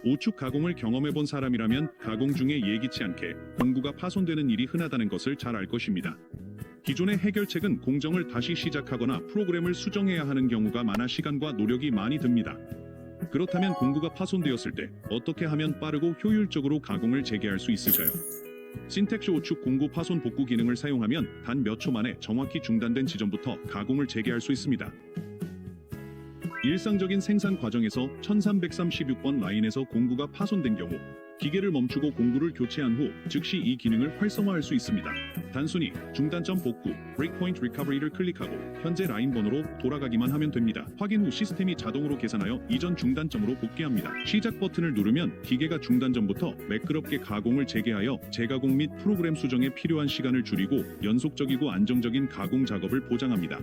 오축 가공을 경험해본 사람이라면 가공 중에 예기치 않게 공구가 파손되는 일이 흔하다는 것을 잘 알 것입니다. 기존의 해결책은 공정을 다시 시작하거나 프로그램을 수정해야 하는 경우가 많아 시간과 노력이 많이 듭니다. 그렇다면 공구가 파손되었을 때 어떻게 하면 빠르고 효율적으로 가공을 재개할 수 있을까요? 신텍쇼 오축 공구 파손 복구 기능을 사용하면 단 몇 초 만에 정확히 중단된 지점부터 가공을 재개할 수 있습니다. 일상적인 생산 과정에서 1336번 라인에서 공구가 파손된 경우 기계를 멈추고 공구를 교체한 후 즉시 이 기능을 활성화할 수 있습니다. 단순히 중단점 복구, Breakpoint Recovery를 클릭하고 현재 라인 번호로 돌아가기만 하면 됩니다. 확인 후 시스템이 자동으로 계산하여 이전 중단점으로 복귀합니다. 시작 버튼을 누르면 기계가 중단 전부터 매끄럽게 가공을 재개하여 재가공 및 프로그램 수정에 필요한 시간을 줄이고 연속적이고 안정적인 가공 작업을 보장합니다.